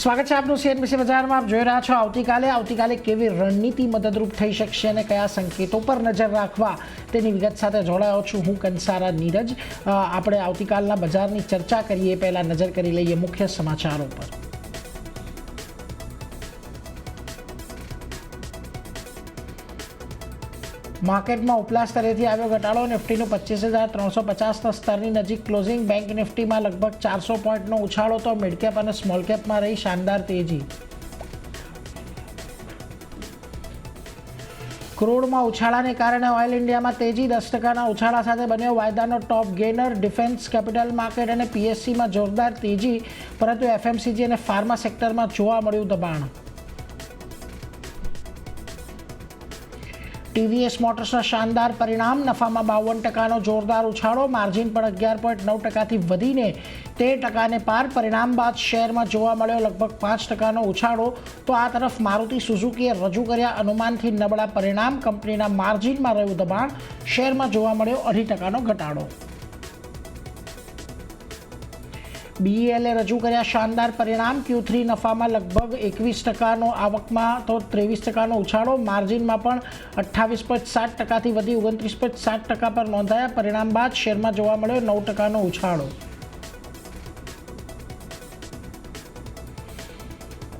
સ્વાગત છે આપનું સીએનબીસી બજારમાં। આપ જોઈ રહ્યા છો આવતીકાલે કેવી રણનીતિ મદદરૂપ થઈ શકશે અને કયા સંકેતો પર નજર રાખવા તેની વિગત સાથે જોડાયો છું હું કંસારા નીરજ। આપણે આવતીકાલના બજારની ચર્ચા કરીએ પહેલા નજર કરી લઈએ મુખ્ય સમાચારો પર। માર્કેટમાં ઉપલા સ્તરેથી આવ્યો ઘટાડો। નિફ્ટીનું 25,350ના સ્તરની નજીક ક્લોઝિંગ। બેંક નિફ્ટીમાં લગભગ 400 પોઈન્ટનો ઉછાળો તો મિડ કેપ અને સ્મોલ કેપમાં રહી શાનદાર તેજી। ક્રૂડમાં ઉછાળાને કારણે ઓઇલ ઇન્ડિયામાં તેજી। 10%ના ઉછાળા સાથે બન્યો વાયદાનો top gainer. Defence, capital market અને પીએસસીમાં જોરદાર તેજી, પરંતુ એફએમસીજી અને ફાર્મા સેક્ટરમાં જોવા મળ્યું દબાણ। ટીવીએસ મોટર્સના શાનદાર પરિણામ। નફામાં 52%નો જોરદાર ઉછાળો। માર્જિન પણ 11.9%થી વધીને 13%ને પાર। પરિણામ બાદ શેરમાં જોવા મળ્યો લગભગ 5%નો ઉછાળો। તો આ તરફ મારુતિ સુઝુકીએ રજૂ કર્યા અનુમાનથી નબળા પરિણામ। કંપનીના માર્જિનમાં રહ્યું દબાણ। શેરમાં જોવા મળ્યો 2.5%નો ઘટાડો। બીઈએલે રજૂ કર્યા શાનદાર પરિણામ। Q3 નફામાં લગભગ 21%નો, આવકમાં તો 23%નો ઉછાળો। માર્જિનમાં પણ 28.7%થી વધી 29.7% પર નોંધાયા। પરિણામ બાદ શેરમાં જોવા મળ્યો 9%નો ઉછાળો।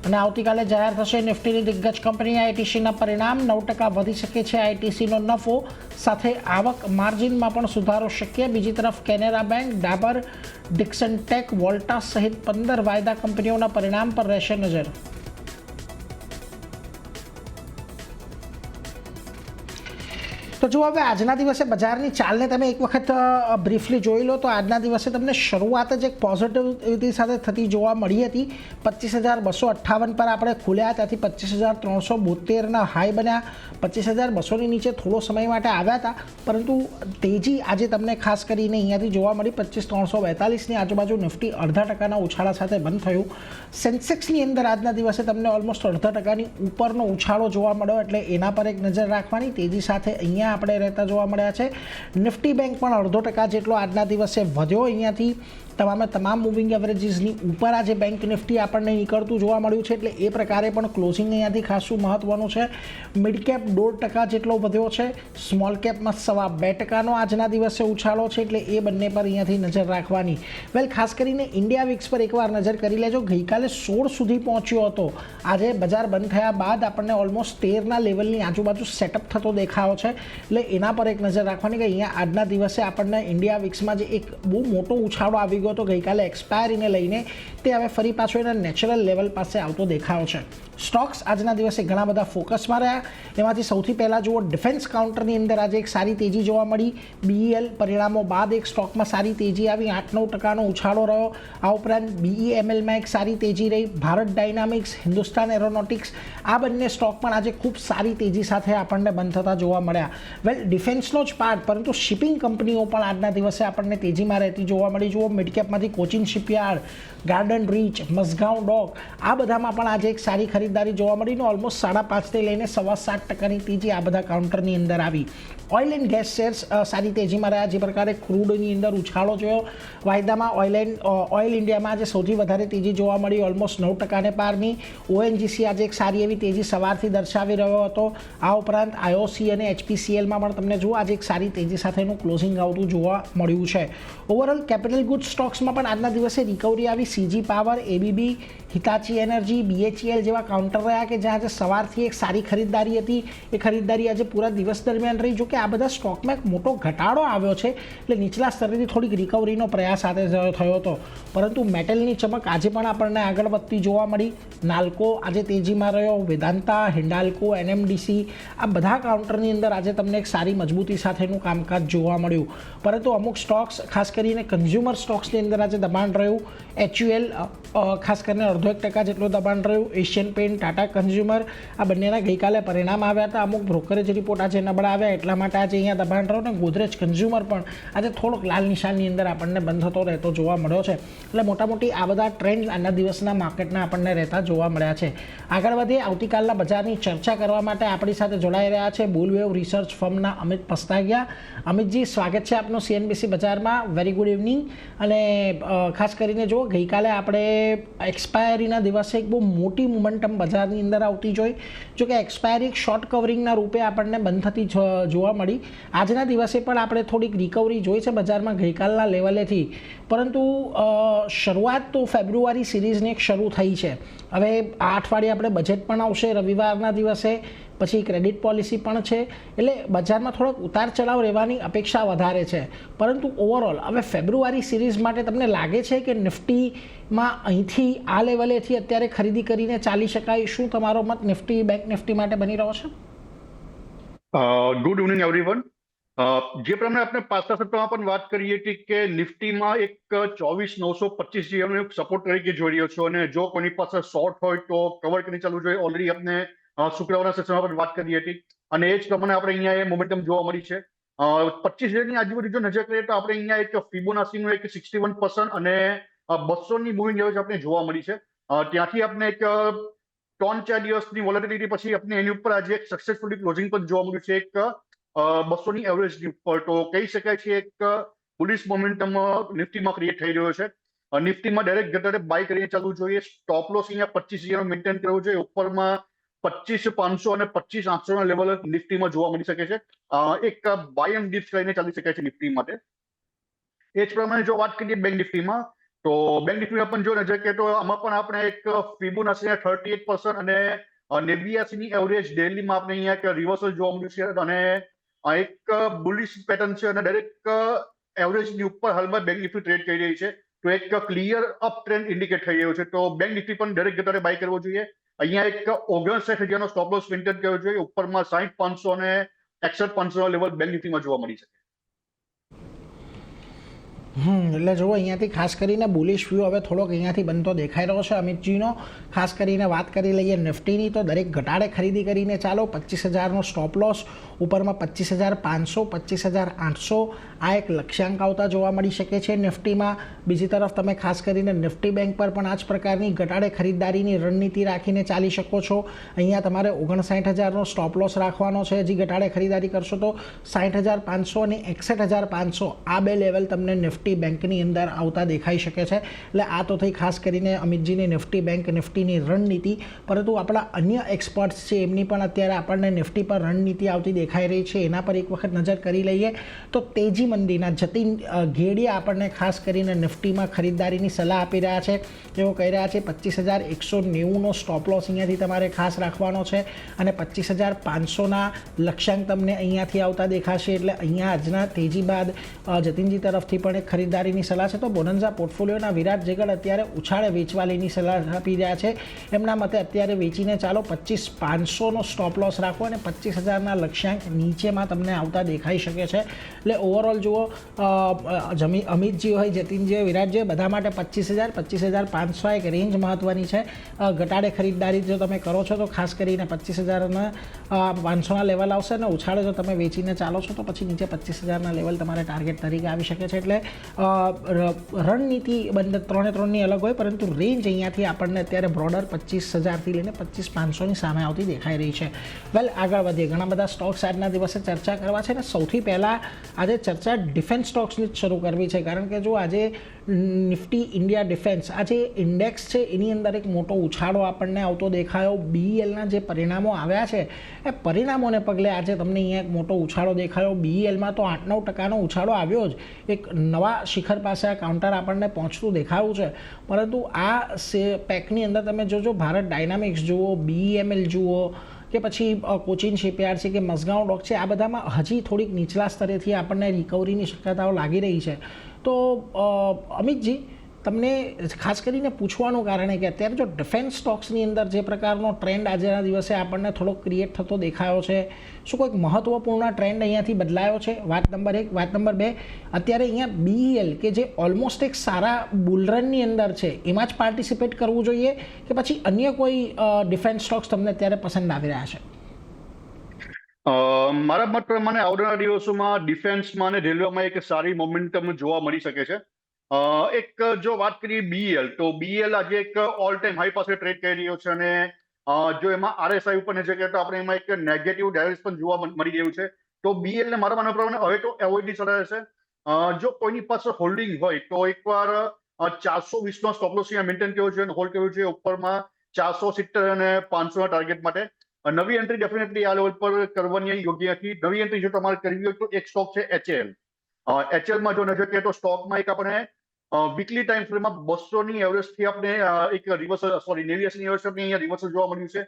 અને આવતીકાલે જાહેર થશે નિફ્ટીની દિગ્ગજ કંપની આઈટીસીના પરિણામ। 9% વધી શકે છે આઈટીસીનો નફો, સાથે આવક માર્જિનમાં પણ સુધારો શક્ય। બીજી તરફ Canara bank, Dabur, Dixon tech, Voltas સહિત 15 વાયદા કંપનીઓના પરિણામ પર રહેશે નજર। તો જો હવે આજના દિવસે બજારની ચાલને તમે એક વખત બ્રીફલી જોઈ લો તો આજના દિવસે તમને શરૂઆત જ એક પોઝિટિવિટી સાથે થતી જોવા મળી હતી। 25,258 પર આપણે ખુલ્યા, ત્યાંથી 25,372ના હાઈ બન્યા। 25,200ની નીચે થોડો સમય માટે આવ્યા હતા, પરંતુ તેજી આજે તમને ખાસ કરીને અહીંયાથી જોવા મળી। 25,342ની આજુબાજુ નિફ્ટી 0.5%ના ઉછાળા સાથે બંધ થયું। સેન્સેક્સની અંદર આજના દિવસે તમને ઓલમોસ્ટ 0.5%ની ઉપરનો ઉછાળો જોવા મળ્યો, એટલે એના પર એક નજર રાખવાની। તેજી સાથે અહીંયા આપણે રહેતા જોવા મળ્યા છે। નિફ્ટી બેંક પણ 0.5% જેટલો આજના દિવસે વધ્યો। અહીંયાથી તમામ મૂવિંગ એવરેજીસની ઉપર આજે બેંક નિફ્ટી આપણને નીકળતું જોવા મળ્યું છે, એટલે એ પ્રકારે પણ ક્લોઝિંગ અહીંયાથી ખાસું મહત્વનું છે। મિડ કેપ 1.5% જેટલો વધ્યો છે। સ્મોલ કેપમાં 2.25%નો આજના દિવસે ઉછાળો છે, એટલે એ બંને પર અહીંયાથી નજર રાખવાની। વેલ, ખાસ કરીને ઇન્ડિયા વિક્સ પર એકવાર નજર કરી લેજો। ગઈકાલે 16 સુધી પહોંચ્યો હતો, આજે બજાર બંધ થયા બાદ આપણને ઓલમોસ્ટ 13ના લેવલની આજુબાજુ સેટઅપ થતો દેખાયો છે, એટલે એના પર એક નજર રાખવાની કે અહીંયા આજના દિવસે આપણને ઇન્ડિયા વિક્સમાં જે એક બહુ મોટો ઉછાળો આવી ગયો હતો ગઈકાલે એક્સપાયરીને લઈને, તે હવે ફરી પાછો એના નેચરલ લેવલ પાસે આવતો દેખાયો છે। સ્ટોક્સ આજના દિવસે ઘણા બધા ફોકસમાં રહ્યા। એમાંથી સૌથી પહેલાં જુઓ, ડિફેન્સ કાઉન્ટરની અંદર આજે એક સારી તેજી જોવા મળી। બીઈએલ પરિણામો બાદ એક સ્ટોકમાં સારી તેજી આવી, 8-9%નો ઉછાળો રહ્યો। આ ઉપરાંત બીઈએમએલમાં એક સારી તેજી રહી। ભારત ડાયનામિક્સ, હિન્દુસ્તાન એરોનોટિક્સ, આ બંને સ્ટોક પણ આજે ખૂબ સારી તેજી સાથે આપણને બંધ થતા જોવા મળ્યા। વેલ, ડિફેન્સનો જ પાર્ટ, પરંતુ શિપિંગ કંપનીઓ પણ આજના દિવસે આપણને તેજીમાં રહેતી જોવા મળી। જુઓ, મિડ કેપમાંથી કોચિન શિપયાર્ડ, ગાર્ડન રીચ, મઝગાંવ ડોક, આ બધામાં પણ આજે એક સારી ખરીદારી જોવા મળી। ઓલમોસ્ટ 5.5થી લઈને 7.25%ની તેજી આ બધા કાઉન્ટરની અંદર આવી। ઓઇલ એન્ડ ગેસ શેર્સ સારી તેજીમાં રહ્યા। જે પ્રકારે ક્રૂડની અંદર ઉછાળો જોયો, વાયદામાં ઓઇલ ઇન્ડિયામાં આજે સૌથી વધારે તેજી જોવા મળી, ઓલમોસ્ટ 9%ને પારની। ઓએનજીસી આજે એક સારી એવી તેજી સવારથી દર્શાવી રહ્યો હતો। આ ઉપરાંત આઈઓસી અને એચપીસીએલમાં પણ તમને જુઓ આજે એક સારી તેજી સાથેનું ક્લોઝિંગ આવતું જોવા મળ્યું છે। ઓવરઓલ કેપિટલ ગુડ સ્ટોક્સમાં પણ આજના દિવસે રિકવરી આવી। CG Power, ABB, Hitachi Energy, BHEL જેવા કાઉન્ટર રહ્યા કે જ્યાં આજે સવારથી એક સારી ખરીદદારી હતી। એ ખરીદદારી આજે પૂરા દિવસ દરમિયાન રહી। જો કે આ બધા સ્ટોકમાં એક મોટો ઘટાડો આવ્યો છે, એટલે નીચલા સ્તરેથી થોડીક રિકવરીનો પ્રયાસ સાથે થયો હતો, પરંતુ મેટલની ચમક આજે પણ આપણને આગળ વધતી જોવા મળી। નાલ્કો આજે તેજીમાં રહ્યો। વેદાંતા, હિન્ડાલ્કો, એનએમડીસી, આ બધા કાઉન્ટરની અંદર આજે તમને એક સારી મજબૂતી સાથેનું કામકાજ જોવા મળ્યું, પરંતુ અમુક સ્ટોક્સ, ખાસ કરીને કન્ઝ્યુમર સ્ટોક્સની અંદર આજે દબાણ રહ્યું। એચયુએલ ખાસ કરીને 0.5% જેટલું દબાણ રહ્યું। એશિયન પેઇન્ટ, ટાટા કન્ઝ્યુમર, આ બંનેના ગઈકાલે પરિણામ આવ્યા હતા। અમુક બ્રોકરેજ રિપોર્ટ આજે નબળા આવ્યા, એટલા માટે આજે અહીંયા દબાણ રહ્યું। અને ગોદરેજ કન્ઝ્યુમર પણ આજે થોડોક લાલ નિશાનની અંદર આપણને બંધ થતો રહેતો જોવા મળ્યો છે, એટલે મોટામોટી આ બધા ટ્રેન્ડ આજના દિવસના માર્કેટના આપણને રહેતા જોવા મળ્યા છે। આગળ વધીએ, આવતીકાલના બજારની ચર્ચા કરવા માટે આપણી સાથે જોડાઈ રહ્યા છે બુલવેવ રિસર્ચ ફર્મના અમિત પસ્તાગિયા। અમિતજી, સ્વાગત છે આપનું સીએનબીસી બજારમાં। Very good evening. અને ખાસ કરીને જો ગઈકાલે આપણે એક્સપાયર એક્સપાયરીના દિવસે એક બહુ મોટી મોમેન્ટમ બજારની અંદર આવતી જોઈ, જો કે એક્સપાયરી એક શોર્ટ કવરિંગના રૂપે આપણને બંધ થતી જોવા મળી. આજના દિવસે પણ આપણે થોડીક રિકવરી જોઈ છે બજારમાં ગઈકાલના લેવલેથી, પરંતુ શરૂઆત તો ફેબ્રુઆરી સિરીઝની એક શરૂ થઈ છે. હવે આ અઠવાડિયે આપણે બજેટ પણ આવશે રવિવારના દિવસે, પછી ક્રેડિટ પોલિસી પણ છે, એટલે બજારમાં થોડોક ઉતાર ચઢાવ રહેવાની અપેક્ષા વધારે છે. પરંતુ ઓવરઓલ હવે ફેબ્રુઆરી સિરીઝ માટે તમને લાગે છે કે નિફ્ટીમાં અહીંથી આ લેવલેથી અત્યારે ખરીદી કરીને ચાલી શકાય? શું તમારો મત નિફ્ટી બેંક નિફ્ટી માટે બની રહ્યો છે? Good evening everyone. જે પ્રમાણે આપણે પાછલા સત્રમાં પણ વાત કરી હતી કે નિફ્ટીમાં એક 24,925 જેવાનો સપોર્ટ તરીકે જોઈ રહ્યો છો, અને જો કોઈની પાસે શોર્ટ હોય તો કવર કરી ચાલવું જોઈએ. ઓલરેડી આપણે શુક્રવારના સેશનમાં પણ વાત કરી હતી, અને એ જ પ્રમાણે આપણે અહીંયા એ મોમેન્ટમ જોવા મળી છે. 25,000ની આજુબાજુ જો નજર કરીએ તો આપણે અહીંયા એક ફિબોનાસીનું એક 61% અને 200ની મૂવિંગ એવરેજ આપણે જોવા મળી છે. ત્યાંથી આપણે એક 3-4 દિવસની વોલેટિલિટી પછી આપણે એની ઉપર આજે એક સક્સેસફુલી ક્લોઝિંગ પણ જોવા મળ્યું છે, એક 200ની એવરેજની ઉપર. તો કહી શકાય છે એક બુલિશ મોમેન્ટમ નિફ્ટીમાં ક્રિએટ થઈ રહ્યો છે. નિફ્ટીમાં ડાયરેક્ટ ઘટાડે બાય કરીને ચાલવું જોઈએ. સ્ટોપ લોસ અહીંયા 25,000 મેન્ટેન કરવો જોઈએ. ઉપરમાં 25,500 અને 25,800 ના લેવલ નિફ્ટીમાં જોવા મળી શકે છે. એક બાય એન્ડ ડિપ્સ કરીને ચાલી શકાય છે નિફ્ટી માટે. એ જ પ્રમાણે જો વાત કરીએ બેંક નિફ્ટીમાં, તો બેંક નિફ્ટીમાં પણ જો નજર કરીએ તો આમાં પણ આપણે એક ફિબોનાચીના 38% અને 89ની એવરેજ ડેલીમાં આપણે અહીંયા એક રિવર્સલ જોવા મળ્યું છે, અને એક બુલિશ પેટર્ન છે, અને દરેક એવરેજની ઉપર હાલમાં બેંક નિફ્ટી ટ્રેડ કરી રહી છે. તો એક ક્લિયર અપ ટ્રેન્ડ ઇન્ડિકેટ થઈ રહ્યો છે. તો બેંક નિફ્ટી પણ દરેક ઘટાડે બાય કરવો જોઈએ. અહીંયા એક 59,000નો સ્ટોપ લોસ મેન્ટેન કરવો જોઈએ. ઉપરમાં 60,500 અને 61,500 લેવલ બેંક નિફ્ટીમાં જોવા મળી શકે. એટલે જુઓ, અહીંયાથી ખાસ કરીને બુલિશ વ્યૂ હવે થોડોક અહીંયાથી બનતો દેખાઈ રહ્યો છે અમિતજીનો. ખાસ કરીને વાત કરી લઈએ નિફ્ટીની, તો દરેક ઘટાડે ખરીદી કરીને ચાલો. 25,000નો સ્ટોપ લોસ, ઉપરમાં 25,500, 25,800 આ એક લક્ષ્યાંક આવતા જોવા મળી શકે છે નિફ્ટીમાં. બીજી તરફ તમે ખાસ કરીને નિફ્ટી બેંક પર પણ આ જ પ્રકારની ઘટાડે ખરીદદારીની રણનીતિ રાખીને ચાલી શકો છો. અહીંયા તમારે 59,000નો સ્ટોપ લોસ રાખવાનો છે. હજી ઘટાડે ખરીદારી કરશો તો 60,500 અને 61,500 આ બે લેવલ તમને નિફ્ટી બેંકની અંદર આવતા દેખાઈ શકે છે. એટલે આ તો થઈ ખાસ કરીને અમિતજીની નિફ્ટી બેંક નિફ્ટીની રણનીતિ. પરંતુ આપણા અન્ય એક્સપર્ટ્સ છે એમની પણ અત્યારે આપણને નિફ્ટી પર રણનીતિ આવતી દેખાઈ રહી છે. એના પર એક વખત નજર કરી લઈએ તો તેજી મંદીના જતીન ઘેડિયા આપણને ખાસ કરીને નિફ્ટીમાં ખરીદદારીની સલાહ આપી રહ્યા છે. તેઓ કહી રહ્યા છે 25,190નો સ્ટોપ લોસ અહીંયાથી તમારે ખાસ રાખવાનો છે, અને 25,500ના લક્ષ્યાંક તમને અહીંયાથી આવતા દેખાશે. એટલે અહીંયા આજના તેજી બાદ જતીનજી તરફથી પણ એક ખરીદદારીની સલાહ છે. તો બોનન્ઝા પોર્ટફોલિયોના વિરાટ જેગડ અત્યારે ઉછાળે વેચવાલીની સલાહ આપી રહ્યા છે. એમના મતે અત્યારે વેચીને ચાલો 25,500નો સ્ટોપ લોસ રાખો, અને 25,000ના લક્ષ્યાંક નીચેમાં તમને આવતા દેખાઈ શકે છે. એટલે ઓવરઓલ જુઓ, અમિતજી હોય, જતીનજી હોય, વિરાટજી હોય, બધા માટે 25,000, 25,500 એક રેન્જ મહત્વની છે. ઘટાડે ખરીદદારી જો તમે કરો છો તો ખાસ કરીને 25,500ના લેવલ આવશે, અને ઉછાળે જો તમે વેચીને ચાલો છો તો પછી નીચે 25,000ના લેવલ તમારે ટાર્ગેટ તરીકે આવી શકે છે. એટલે રણનીતિ બંને ત્રણની અલગ હોય, પરંતુ રેન્જ અહીંયાથી આપણને અત્યારે બ્રોડર 25,000થી લઈને 25,500ની સામે આવતી દેખાઈ રહી છે. વેલ, આગળ વધીએ. ઘણા બધા સ્ટોક્સ આજના દિવસે ચર્ચા કરવા છે, અને સૌથી પહેલાં આજે ચર્ચા ડિફેન્સ સ્ટોક્સની જ શરૂ કરવી છે. કારણ કે જો આજે નિફ્ટી ઇન્ડિયા ડિફેન્સ આ જે ઇન્ડેક્સ છે એની અંદર એક મોટો ઉછાળો આપણને આવતો દેખાયો. બીઈએલના જે પરિણામો આવ્યા છે એ પરિણામોને પગલે આજે તમને અહીંયા એક મોટો ઉછાળો દેખાયો. બીઈએલમાં તો 8-9% ઉછાળો આવ્યો જ. એક નવા શિખર પાસે આ કાઉન્ટર આપણને પહોંચતું દેખાયું છે. પરંતુ આ પેકની અંદર તમે જોજો, ભારત ડાયનામિક્સ જુઓ, બીઈએમએલ જુઓ, કે પછી કોચિન શિપયાર્ડ છે, કે મઝગાંવ ડોક છે, આ બધામાં હજી થોડીક નીચલા સ્તરેથી આપણને રિકવરીની શક્યતાઓ લાગી રહી છે. તો અમિતજી, તમને ખાસ કરીને પૂછવાનું કારણ કે અત્યારે જો ડિફેન્સ સ્ટોક્સની અંદર જે પ્રકારનો ટ્રેન્ડ આજના દિવસે આપણને થોડો ક્રિએટ થતો દેખાયો છે, શું કોઈક મહત્વપૂર્ણ ટ્રેન્ડ અહીંયાથી બદલાયો છે? વાત નંબર 1. વાત નંબર 2, અત્યારે અહીંયા બીઈએલ કે જે ઓલમોસ્ટ એક સારા બુલરનની અંદર છે, એમાં જ પાર્ટિસિપેટ કરવું જોઈએ, કે પછી અન્ય કોઈ ડિફેન્સ સ્ટોક્સ તમને અત્યારે પસંદ આવી રહ્યા છે? મારા મત પ્રમાણે આવનારા દિવસોમાં ડિફેન્સમાં અને રેલવેમાં એક સારી મોમેન્ટમ જોવા મળી શકે છે. એક જો વાત કરીએ બીઈએલ, તો બીઈએલ આજે એક ઓલ ટાઈમ હાઈ પાસે ટ્રેડ કરી રહ્યો છે, અને જો એમાં આરએસઆઈ ઉપર નજર કરીએ તો આપણે એમાં એક નેગેટિવ ડાયરેક્શન પણ જોવા મળી રહ્યું છે. તો બીઈએલ ને મારા માનવા પ્રમાણે હવે તો એવોઇડની સલાહ રહેશે. જો કોઈની પાસે હોલ્ડિંગ હોય તો એકવાર 420નો સ્ટોપ લોસ અહીંયા મેન્ટેન કર્યો છે અને હોલ્ડ કર્યો છે ઉપરમાં 470 અને 500ના ટાર્ગેટ માટે. નવી એન્ટ્રી ડેફિનેટલી આ લેવલ પર કરવાની યોગ્ય નથી. નવી એન્ટ્રી જો તમારે કરવી હોય તો એક સ્ટોક છે HAL. HALમાં જો નજર કરીએ તો સ્ટોકમાં એક આપણે વીકલી ટાઈમ ફ્રેમમાં 200ની એવરેજથી આપણે એક રિવર્સલ 89ની એવરેજ અહીંયા રિવર્સલ જોવા મળ્યું છે.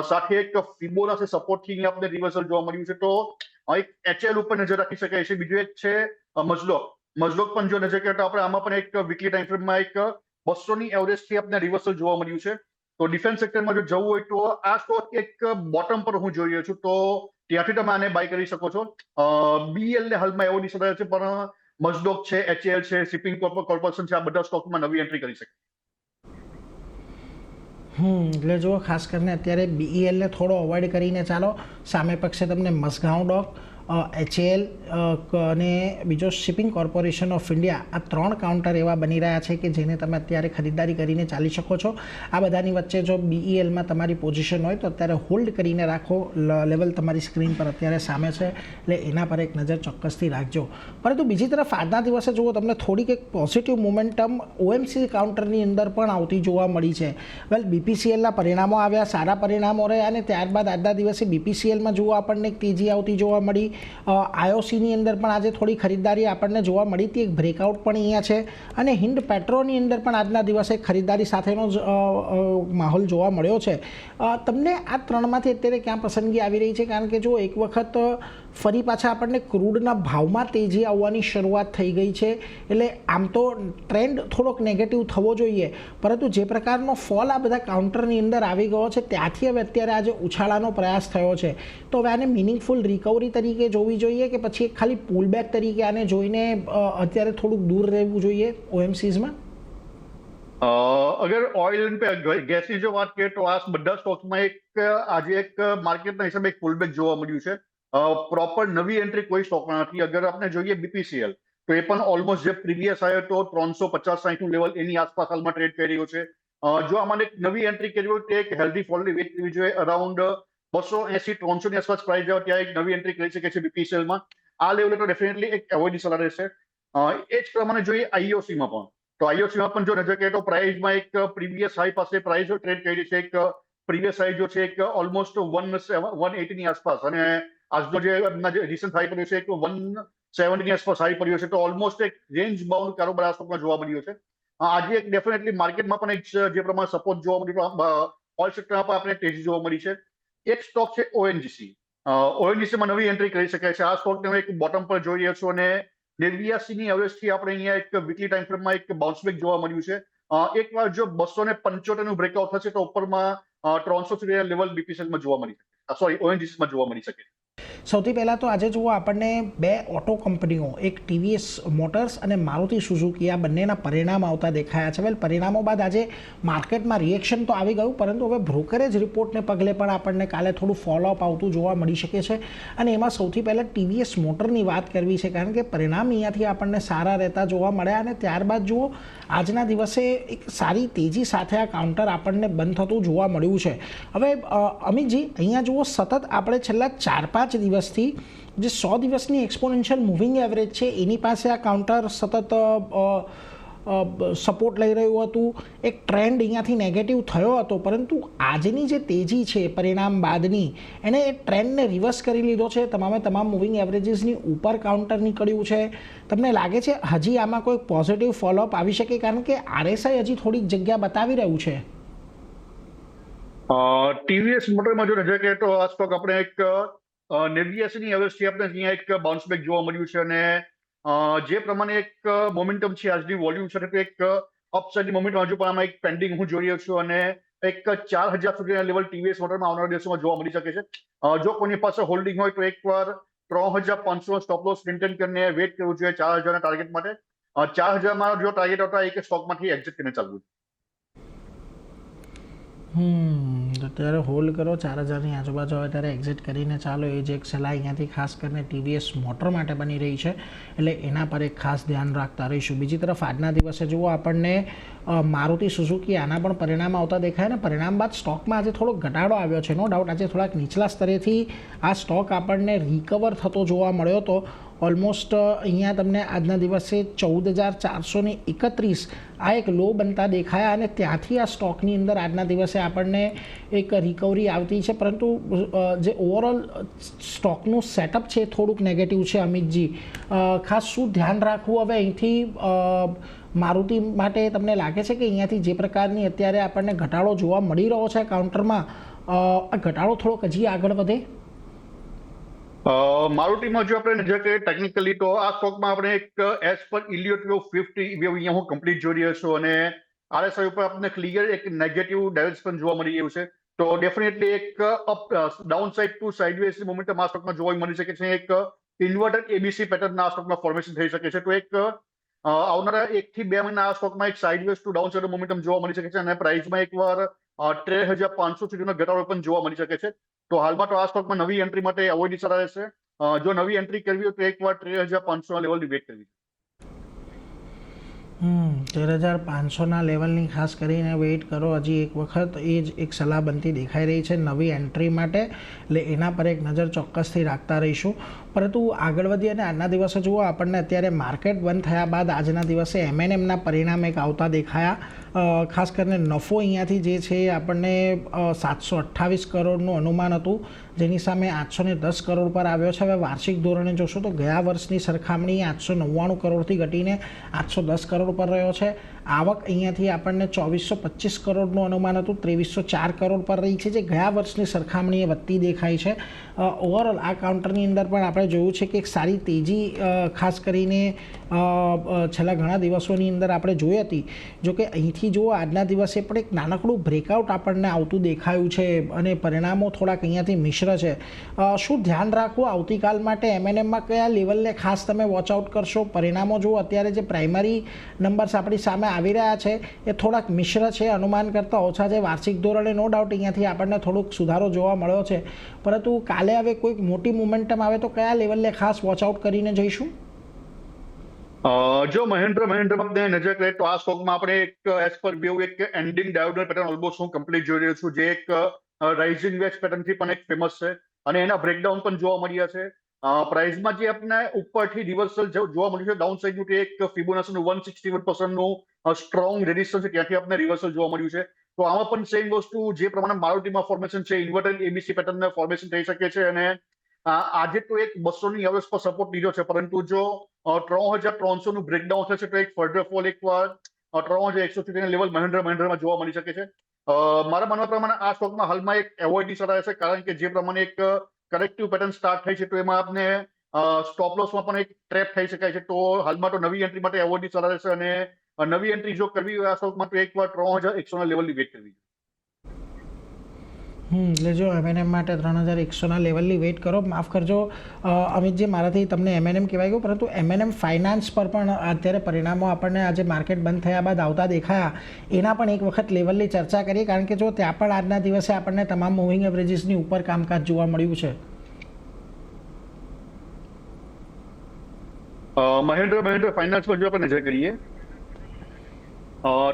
સાથે એક ફિબોનાચી સપોર્ટથી અહીંયા આપણે રિવર્સલ જોવા મળ્યું છે. તો એક HAL ઉપર નજર રાખી શકાય છે. બીજું એક છે મઝલોક પણ જો નજર કરીએ તો આપણે આમાં પણ એક વીકલી ટાઈમ ફ્રેમમાં એક 200ની એવરેજથી આપણે રિવર્સલ જોવા મળ્યું છે. તો ડિફેન્સ સેક્ટરમાં જો જવું હોય તો આ સ્ટોક એક બોટમ પર હું જોઈ રહ્યો છું, તો ત્યાંથી તમે આને બાય કરી શકો છો. BEL ને હાલમાં એવો ડિસાઇડ છે, પણ મઝડોક છે, HAL છે, શિપિંગ કોર્પોરેશન છે, આ બધા સ્ટોકમાં નવી એન્ટ્રી કરી શકે. એટલે જો ખાસ કરીને અત્યારે BEL ને થોડો અવોઇડ કરીને ચાલો. સામે પક્ષે તમને મઝગાંવ ડોક, HAL અને બીજો શિપિંગ કોર્પોરેશન ઓફ ઇન્ડિયા, આ 3 કાઉન્ટર એવા બની રહ્યા છે કે જેને તમે અત્યારે ખરીદારી કરીને ચાલી શકો છો. આ બધાની વચ્ચે જો BELમાં તમારી પોઝિશન હોય તો અત્યારે હોલ્ડ કરીને રાખો. લેવલ તમારી સ્ક્રીન પર અત્યારે સામે છે, એટલે એના પર એક નજર ચોક્કસથી રાખજો. પરંતુ બીજી તરફ આજના દિવસે જુઓ તમને થોડીક એક પોઝિટિવ મોમેન્ટમ OMC કાઉન્ટરની અંદર પણ આવતી જોવા મળી છે. વેલ, BPCLના પરિણામો આવ્યા, સારા પરિણામો રહ્યા અને ત્યારબાદ આજના દિવસે BPCLમાં જુઓ આપણને એક તેજી આવતી જોવા મળી. IOCની અંદર પણ આજે થોડી ખરીદારી આપણને જોવા મળી હતી. એક બ્રેકઆઉટ પણ અહીંયા છે અને હિન્દ પેટ્રોની અંદર પણ આજના દિવસે ખરીદારી સાથેનો માહોલ જોવા મળ્યો છે. તમને આ 3માંથી અત્યારે ક્યાં પસંદગી આવી રહી છે? કારણ કે જો એક વખત ફરી પાછા આપણને ક્રૂડના ભાવમાં તેજી આવવાની શરૂઆત થઈ ગઈ છે, એટલે આમ તો ટ્રેન્ડ થોડોક નેગેટિવ થવો જોઈએ, પરંતુ જે પ્રકારનો ફોલ આ બધા કાઉન્ટરની અંદર આવી ગયો છે ત્યાંથી હવે અત્યારે આજે ઉછાળાનો પ્રયાસ થયો છે. તો હવે આને મિનિંગફુલ રિકવરી તરીકે જોવી જોઈએ કે પછી ખાલી પુલબેક તરીકે આને જોઈને અત્યારે થોડુંક દૂર રહેવું જોઈએ OMCsમાં? અગર ઓઇલ ગેસની જો વાત કરીએ તો આ બધા સ્ટોક્સમાં આજે એક માર્કેટના હિસાબે એક પુલબેક જોવા મળ્યું છે. પ્રોપર નવી એન્ટ્રી કોઈ સ્ટોકમાં નથી. અગર આપણે જોઈએ BPCL તો એ પણ ઓલમોસ્ટ જે પ્રીવિયસ આવ્યો તો 350-60નું લેવલ એની આસપાસ હાલમાં ટ્રેડ કરી રહ્યો છે. જો આમાં એક નવી એન્ટ્રી કરવી હોય તો એક હેલ્ધી ફોલની વેટ કરવી જોઈએ. અરાઉન્ડ 280-300ની આસપાસ પ્રાઇસ જાવ ત્યાં એક નવી એન્ટ્રી કરી શકે છે BPCLમાં. આ લેવલે તો ડેફિનેટલી એક એવોઇડ સલાહ રહેશે. એ જ પ્રમાણે જોઈએ IOCમાં પણ. તો IOCમાં પણ જો નજર કરીએ તો પ્રાઇસમાં એક પ્રીવિયસ હાઈ પાસે પ્રાઇસ ટ્રેડ કરી છે. એક પ્રીવિયસ હાઈ જો છે એક ઓલમોસ્ટ 180ની આસપાસ અને આજનો જે રિસન્ટ હાઈ પડ્યો છે એક 170ની આસપાસ હાઈ પડ્યો છે. તો ઓલમોસ્ટ એક રેન્જ બાઉન્ડ કારોબાર આ સ્ટોકમાં જોવા મળ્યો છે. આજે એક ડેફિનેટલી માર્કેટમાં પણ એક જે પ્રમાણે સપોર્ટ જોવા મળ્યો, ઓઇલ સેક્ટરમાં પણ આપણે તેજી જોવા મળી છે. એક સ્ટોક છે ONGC. ONGCમાં નવી એન્ટ્રી કરી શકાય છે. આ સ્ટોકને એક બોટમ પર જોઈ રહ્યો છો અને 89ની એવરેજથી આપણે અહીંયા એક વીકલી ટાઈમ ફ્રેમમાં એક બાઉન્સબેક જોવા મળ્યું છે. એકવાર જો 275નું બ્રેકઆઉટ થશે તો ઉપરમાં 300 લેવલ BPCLમાં જોવા મળી શકે, સોરી ONGCમાં જોવા મળી શકે. સૌથી પહેલાં તો આજે જુઓ આપણને 2 ઓટો કંપનીઓ, એક TVS મોટર્સ અને મારુતિ સુઝુકી, આ બંનેના પરિણામ આવતા દેખાયા છે. વેલ, પરિણામો બાદ આજે માર્કેટમાં રિએક્શન તો આવી ગયું, પરંતુ હવે બ્રોકરેજ રિપોર્ટને પગલે પણ આપણને કાલે થોડું ફોલોઅપ આવતું જોવા મળી શકે છે. અને એમાં સૌથી પહેલાં TVS મોટરની વાત કરવી છે, કારણ કે પરિણામ અહીંયાથી આપણને સારા રહેતા જોવા મળ્યા અને ત્યારબાદ જુઓ આજના દિવસે એક સારી તેજી સાથે આ કાઉન્ટર આપણને બંધ થતું જોવા મળ્યું છે. હવે અમિતજી, અહીંયા જુઓ સતત આપણે છેલ્લા 4-5 દિવસથી જે 100 દિવસની એક્સપોનેન્શિયલ મૂવિંગ એવરેજ છે એની પાસે આ કાઉન્ટર સતત સપોર્ટ લઈ રહ્યું હતું. એક ટ્રેન્ડ અહીંયાથી નેગેટિવ થયો હતો, પરંતુ આજની જે તેજી છે પરિણામ બાદની, એને એ ટ્રેન્ડને રિવર્સ કરી લીધો છે. તમામ મૂવિંગ એવરેજીસની ઉપર કાઉન્ટર નીકળ્યું છે. તમને લાગે છે હજી આમાં કોઈ પોઝિટિવ ફોલોઅપ આવી શકે? કારણ કે RSI હજી થોડીક જગ્યા બતાવી રહ્યું છે. TVS મોટરમાં જો નજર કરીએ તો આ સ્ટોક આપણે એક 89ની એવરેજથી આપણે અહીંયા એક બાઉન્સબેક જોવા મળ્યું છે અને જે પ્રમાણે એક મોમેન્ટમ છે આજની વોલ્યુમ છે તો એક અપસાઇડની મોમેન્ટમ હજુ પણ આમાં એક પેન્ડિંગ હું જોઈ રહ્યો છું અને એક 4000 સુધીના લેવલ TVS મોટરમાં આવનારા દિવસોમાં જોવા મળી શકે છે. જો કોઈની પાસે હોલ્ડિંગ હોય તો એકવાર 3500 સ્ટોપ લોસ મેન્ટેન કરીને વેટ કરવું જોઈએ 4000ના ટાર્ગેટ માટે. 4000માં જો ટાર્ગેટ આવતા એક સ્ટોકમાંથી એક્ઝિટ કરીને ચાલવું. અત્યારે હોલ્ડ કરો, 4000ની આજુબાજુ આવે ત્યારે એક્ઝિટ કરીને ચાલો, એ જ એક સલાહ અહીંયાથી ખાસ કરીને TVS મોટર માટે બની રહી છે, એટલે એના પર એક ખાસ ધ્યાન રાખતા રહીશું. બીજી તરફ આજના દિવસે જુઓ આપણને મારુતિ સુઝુકી, આના પણ પરિણામ આવતા દેખાય ને પરિણામ બાદ સ્ટોકમાં આજે થોડો ઘટાડો આવ્યો છે. નો ડાઉટ આજે થોડાક નીચલા સ્તરેથી આ સ્ટોક આપણને રિકવર થતો જોવા મળ્યો હતો. ઓલમોસ્ટ અહીંયા તમને આજના દિવસે 14,431 આ એક લો બનતા દેખાયા અને ત્યાંથી આ સ્ટોકની અંદર આજના દિવસે આપણને એક રિકવરી આવતી છે, પરંતુ જે ઓવરઓલ સ્ટોકનું સેટઅપ છે એ થોડુંક નેગેટિવ છે. અમિતજી, ખાસ શું ધ્યાન રાખવું હવે અહીંથી મારુતિ માટે? તમને લાગે છે કે અહીંયાથી જે પ્રકારની અત્યારે આપણને ઘટાડો જોવા મળી રહ્યો છે કાઉન્ટરમાં, આ ઘટાડો થોડોક હજી આગળ વધે? મારુતિમાં જો આપણે નજર કરીએ ટેકનિકલી તો આ સ્ટોકમાં આપણે એક એઝ પર ઇલિયો 50 અહીંયા હું કમ્પ્લીટ જોઈ રહ્યો છું અને RSI ઉપર આપણે ક્લિયર એક નેગેટિવ ડાયરેક્શન જોવા મળી રહ્યું છે. તો ડેફિનેટલી એક down side to sideways momentum આ સ્ટોકમાં જોવા મળી શકે છે. એક ઇન્વર્ટેડ ABC પેટર્ન આ સ્ટોકમાં ફોર્મેશન થઈ શકે છે. તો એક આવનારા 1 થી 2 મહિના આ સ્ટોકમાં એક sideways to down side momentum જોવા મળી શકે છે અને પ્રાઇસમાં એકવાર 13,500 સુધીનો ઘટાડો પણ જોવા મળી શકે છે. તો હાલમાં તો આ સ્ટોકમાં નવી એન્ટ્રી માટે અવોઇડ સારા રહેશે. જો નવી એન્ટ્રી કરવી હોય તો એકવાર 13,500 લેવલની વેટ કરવી. 13,500ના લેવલની ખાસ કરીને વેઇટ કરો હજી એક વખત, એ જ એક સલાહ બનતી દેખાઈ રહી છે નવી એન્ટ્રી માટે, એટલે એના પર એક નજર ચોક્કસથી રાખતા રહીશું. પરંતુ આગળ વધી અને આજના દિવસે જુઓ, આપણને અત્યારે માર્કેટ બંધ થયા બાદ આજના દિવસે M&Mના પરિણામ એક આવતા દેખાયા. ખાસ કરીને નફો અહીંયાથી જે છે એ આપણને 728 કરોડનું અનુમાન હતું, જેની સામે 810 કરોડ પર આવ્યો છે. હવે વાર્ષિક ધોરણે જોશો તો ગયા વર્ષની સરખામણી 899 કરોડથી ઘટીને 810 કરોડ પર રહ્યો છે. આવક અહીંયાથી આપણને 2,425 કરોડનું અનુમાન હતું, 2,304 કરોડ પર રહી છે, જે ગયા વર્ષની સરખામણીએ વધતી દેખાય છે. ઓવરઓલ આ કાઉન્ટરની અંદર પણ આપણે જોયું છે કે એક સારી તેજી ખાસ કરીને છેલ્લા ઘણા દિવસોની અંદર આપણે જોઈ હતી. જોકે અહીંથી જુઓ આજના દિવસે પણ એક નાનકડું બ્રેકઆઉટ આપણને આવતું દેખાયું છે અને પરિણામો થોડાક અહીંયાથી મિશ્ર છે. શું ધ્યાન રાખવું આવતીકાલ માટે? M&Mમાં કયા લેવલને ખાસ તમે વોચઆઉટ કરશો? પરિણામો જુઓ, અત્યારે જે પ્રાઇમરી નંબર્સ આપણી સામે આવી રહ્યા છે એ થોડાક મિશ્ર છે, અનુમાન કરતાં ઓછા છે. વાર્ષિક ધોરણે નો ડાઉટ અહીંયાથી આપણને થોડુંક સુધારો જોવા મળ્યો છે, પરંતુ કાલે હવે કોઈક મોટી મોમેન્ટમ આવે તો કયા લેવલને ખાસ વોચઆઉટ કરીને જઈશું? જો મહેન્દ્ર આપણે નજર કરીએ તો આ સ્ટોકમાં આપણે એક એઝ પર વ્યૂ એક એન્ડિંગ ડાયોગોનલ પેટર્ન ઓલમોસ્ટ હું કમ્પ્લીટ જોઈ રહ્યો છું, જે એક રાઇઝિંગ વેજ પેટર્નથી પણ એક ફેમસ છે અને એના બ્રેકડાઉન પણ જોવા મળ્યા છે. પ્રાઇસમાં જે આપણે ઉપરથી રિવર્સલ જોવા મળ્યું છે ડાઉન સાઇડનું, તે એક ફિબોનાચીનું 161%નું સ્ટ્રોંગ રેઝિસ્ટન્સ છે, ત્યાંથી આપણે રિવર્સલ જોવા મળ્યું છે. તો આમાં પણ સેમ વસ્તુ જે પ્રમાણે મારુતિમાં ફોર્મેશન છે, ઇન્વર્ટેડ ABC પેટર્ન ફોર્મેશન થઈ શકે છે અને આજે તો એક 200ની એવરેજ પર સપોર્ટ લીધો છે, પરંતુ જો 3,300નું બ્રેકડાઉન થશે તો એક ફર્ધર ફોલ એકવાર 3,100 લેવલ મહેન્દ્રમાં જોવા મળી શકે છે. મારા માનવા પ્રમાણે આ સ્ટોકમાં હાલમાં એક એવોઇડ સારા રહેશે, કારણ કે જે પ્રમાણે એક કરેક્ટિવ પેટર્ન સ્ટાર્ટ થઈ છે તો એમાં આપને સ્ટોપ લોસમાં પણ એક ટ્રેપ થઈ શકાય છે. તો હાલમાં તો નવી એન્ટ્રી માટે એવોઇડ સારા રહેશે અને નવી એન્ટ્રી જો કરવી હોય આ સ્ટોકમાં તો એકવાર 3,100ના લેવલની વેટ કરવી. એટલે જો M&M માટે 3,100ના લેવલની વેઇટ કરો. માફ કરજો અમિતજી, મારાથી તમને M&M કહેવાય ગયું, પરંતુ M&M ફાઇનાન્સ પર પણ અત્યારે પરિણામો આપણને આજે માર્કેટ બંધ થયા બાદ આવતા દેખાયા, એના પણ એક વખત લેવલની ચર્ચા કરીએ, કારણ કે જો ત્યાં પણ આજના દિવસે આપણને તમામ મૂવિંગ એવરેજીસની ઉપર કામકાજ જોવા મળ્યું છે. મહેન્દ્ર ફાઇનાન્સ પર જો આપણે નજર કરીએ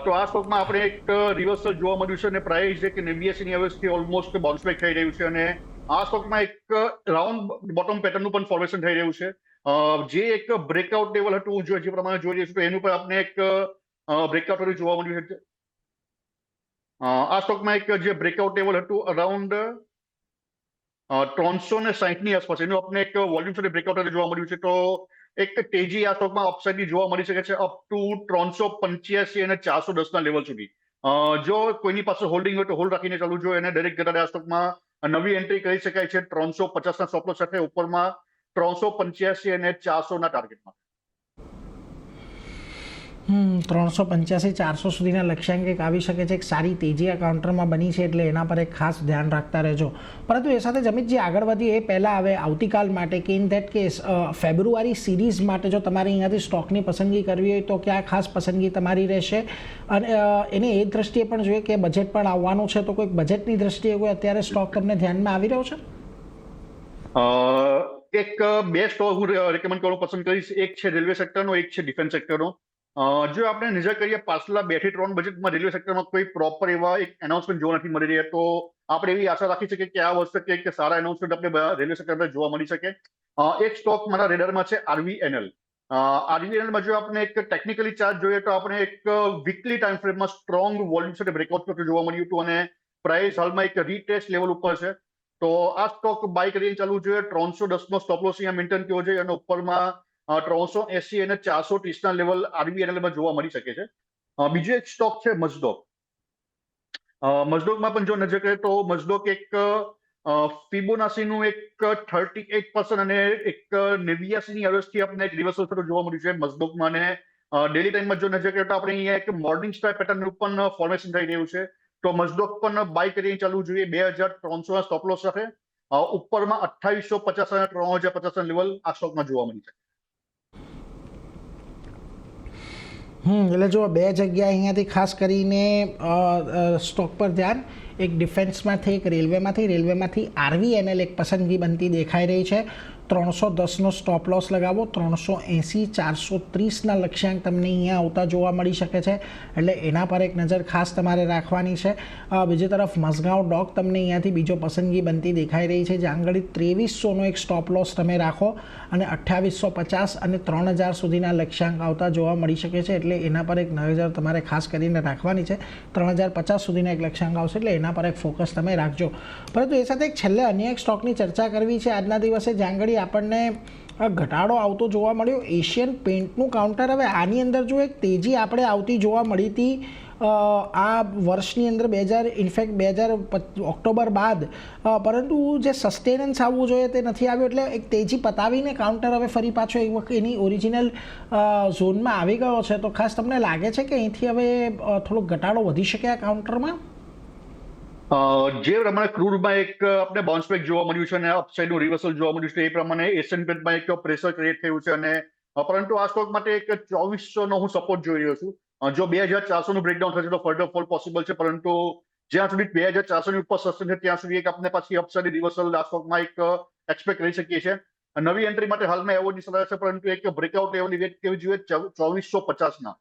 તો આ સ્ટોકમાં આપણે એક રિવર્સલ જોવા મળ્યું છે અને પ્રાઇસ એક 89ની એવરેજથી ઓલમોસ્ટ બાઉન્સ બેક થઈ રહ્યું છે અને આ સ્ટોકમાં એક રાઉન્ડ બોટમ પેટર્નનું પણ ફોર્મેશન થઈ રહ્યું છે. જે એક બ્રેકઆઉટ લેવલ હતું જે પ્રમાણે જોઈ રહ્યું છે, એનું પર આપણે એક બ્રેકઆઉટ જોવા મળ્યું છે. આ સ્ટોકમાં એક જે બ્રેકઆઉટ લેવલ હતું અરાઉન્ડ 360ની આસપાસ, એનું આપણે એક વોલ્યુમ સાથે બ્રેકઆઉટ જોવા મળ્યું છે. તો એક તેજી આ સ્ટોકમાં અપસાઇડની જોવા મળી શકે છે અપ ટુ 385 અને 410ના લેવલ સુધી. જો કોઈની પાસે હોલ્ડિંગ હોય તો હોલ્ડ રાખીને ચાલવું જોઈએ અને દરેક ઘટાડે આ સ્ટોકમાં નવી એન્ટ્રી કરી શકાય છે 350ના સ્ટોપ લોસ સાથે, ઉપરમાં 385 અને 400ના ટાર્ગેટમાં. 385-400 સુધીના લક્ષ્યાંક આવી શકે છે. એક સારી તેજી આ કાઉન્ટરમાં બની છે, એટલે એના પર એક ખાસ ધ્યાન રાખતા રહેજો. પરંતુ એ સાથે જમીતજી આગળ વધીએ એ પહેલાં હવે આવતીકાલ માટે કે in that case February series માટે જો તમારે અહીંયાથી સ્ટોકની પસંદગી કરવી હોય તો ક્યાં ખાસ પસંદગી તમારી રહેશે? અને એને એ દ્રષ્ટિએ પણ જોઈએ કે બજેટ પણ આવવાનું છે, તો કોઈક બજેટની દ્રષ્ટિએ કોઈ અત્યારે સ્ટોક તમને ધ્યાનમાં આવી રહ્યો છે? એક બે સ્ટોક હું રેકમેન્ડ કરવાનું પસંદ કરીશ. એક છે રેલવે સેક્ટરનો, એક છે ડિફેન્સ સેક્ટરનો. જો આપણે નજર કરીએ પાછલા 2 થી 3 બજેટમાં રેલવે સેક્ટરમાં કોઈ પ્રોપર એવા એક એનાઉન્સમેન્ટ જોવા નથી મળી રહ્યા, તો આપણે એવી આશા રાખી શકીએ કે આ વર્ષે કંઈક સારા એનાઉન્સમેન્ટ આપણે રેલવે સેક્ટરમાં જોવા મળી શકે. એક સ્ટોક મારા રેડરમાં છે RVNL. RVNLમાં જો આપણે એક ટેકનિકલી ચાર્ટ જોઈએ તો આપણે એક વીકલી ટાઈમ ફ્રેમમાં સ્ટ્રોંગ વોલ્યુમ સાથે બ્રેકઆઉટ કરતું જોવા મળ્યું હતું અને પ્રાઇસ હાલમાં એક રીટેસ્ટ લેવલ ઉપર છે. તો આ સ્ટોક બાય કરીને ચાલવું જોઈએ. 310 નો સ્ટોપ લોસ અહીંયા મેન્ટેન કરવો જોઈએ અને ઉપરમાં 380 અને 430 ના લેવલ RVNLમાં જોવા મળી શકે છે. બીજો એક સ્ટોક છે મઝડોક. મઝડોકમાં પણ જો નજર કરીએ તો મઝડોક એક ફિબોનાસીનું એક 38% અને એક 89 ની એવરેજથી આપણે એક રિવર્સલ થતું જોવા મળ્યું છે મઝડોકમાં. અને ડેલી ટાઈમમાં જો નજર કરીએ તો આપણે અહીંયા એક મોર્નિંગ સ્ટાર પેટર્નનું પણ ફોર્મેશન થઈ રહ્યું છે. તો મઝડોક પણ બાય કરીને ચાલવું જોઈએ 2300 ના સ્ટોપ લોસ સાથે. ઉપરમાં 2850 અને 3050 લેવલ આ સ્ટોકમાં જોવા મળી છે. એટલે જો બે જગ્યા અહીંયાથી ખાસ કરીને સ્ટોક પર ધ્યાન, એક ડિફેન્સમાંથી એક રેલવેમાંથી RVNL એક પસંદગી બનતી દેખાઈ રહી છે. 310નો સ્ટોપ લોસ લગાવો, 380 430ના લક્ષ્યાંક તમને અહીંયા આવતા જોવા મળી શકે છે, એટલે એના પર એક નજર ખાસ તમારે રાખવાની છે. બીજી તરફ મઝગાંવ ડોક તમને અહીંયાથી બીજો પસંદગી બનતી દેખાઈ રહી છે, જ્યાં આગળ 2300નો એક સ્ટોપ લોસ તમે રાખો અને 2850 અને 3000 સુધીના લક્ષ્યાંક આવતા જોવા મળી શકે છે, એટલે એના પર એક નજર તમારે ખાસ કરીને રાખવાની છે. 3050 સુધીના એક લક્ષ્યાંક આવશે એટલે એના પર એક ફોકસ તમે રાખજો. પરંતુ એ સાથે એક છેલ્લે અન્ય એક સ્ટોકની ચર્ચા કરવી છે આજના દિવસે, જ્યાં આગળ આપણને ઘટાડો આવતો જોવા મળ્યો, એશિયન પેઇન્ટનું કાઉન્ટર. હવે આની અંદર જો એક તેજી આપણે આવતી જોવા મળી હતી આ વર્ષની અંદર 2000 ઓક્ટોબર બાદ, પરંતુ જે સસ્ટેનન્સ આવવું જોઈએ તે નથી આવ્યું, એટલે એક તેજી પતાવીને કાઉન્ટર હવે ફરી પાછો એક વખત એની ઓરિજિનલ ઝોનમાં આવી ગયો છે. તો ખાસ તમને લાગે છે કે અહીંથી હવે થોડો ઘટાડો વધી શકે આ કાઉન્ટરમાં? જે પ્રમાણે ક્રૂડમાં એક આપણે બાઉન્સ બેક જોવા મળ્યું છે અને અપસાઇડનું રિવર્સલ જોવા મળ્યું છે, એ પ્રમાણે એશિયન પેઇન્ટમાં એક પ્રેશર ક્રિએટ થયું છે. અને પરંતુ આ સ્ટોક માટે એક 2400નો હું સપોર્ટ જોઈ રહ્યો છું. જો 2400નું બ્રેકડાઉન થશે તો ફર્ધર ફોલ પોસિબલ છે, પરંતુ જ્યાં સુધી 2400ની ઉપર સસ્ટેન છે ત્યાં સુધી એક આપણે પાછી અપસાઇડ રિવર્સલ આ સ્ટોકમાં એક એક્સપેક્ટ કરી શકીએ છીએ. નવી એન્ટ્રી માટે હાલમાં એવોર્ડની સલાહ છે, પરંતુ એક બ્રેકઆઉટ લેવલની વેટ કેવી જોઈએ 2450ના.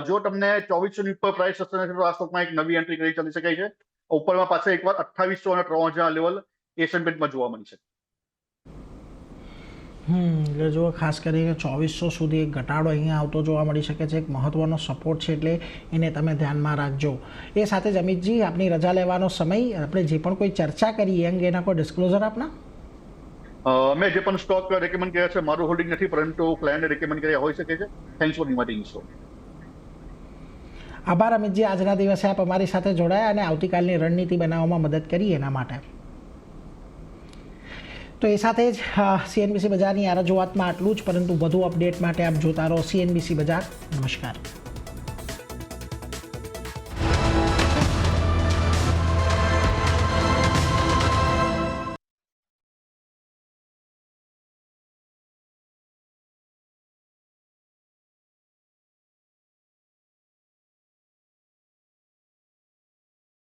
જો તમને 2400ની ઉપર પ્રાઇસ સસ્ટેન છે તો આ સ્ટોકમાં એક નવી એન્ટ્રી કરી ચાલી શકાય છે. ઉપરમાં પાછા એકવાર 2800 અને 3000 લેવલ એશિયન પેઇન્ટમાં જોવા મળી છે. એટલે જો ખાસ કરીને 2400 સુધી એક ઘટાડો અહીંયા આવતો જોવા મળી શકે છે, એક મહત્વનો સપોર્ટ છે, એટલે એને તમે ધ્યાનમાં રાખજો. એ સાથે જ અમિતજી, આપની રજા લેવાનો સમય, આપણે જે પણ કોઈ ચર્ચા કરી એ અંગેના કોઈ ડિસ્ક્લોઝર આપના? મેં જે પણ સ્ટોક રેકમેન્ડ કર્યા છે મારું હોલ્ડિંગ નથી, પરંતુ ક્લાયન્ટે રેકમેન્ડ કર્યા હોઈ શકે છે. થેન્ક્સ ફોર ઇન્વાઇટિંગ સો. આભાર અમિતજી, આજના દિવસે આપ અમારી સાથે જોડાયા અને આવતીકાલની રણનીતિ બનાવવામાં મદદ કરી એના માટે. તો એ સાથે જ CNBC બજારની આ રજૂઆતમાં આટલું જ, પરંતુ વધુ અપડેટ માટે આપ જોતા રહો CNBC બજાર. નમસ્કાર.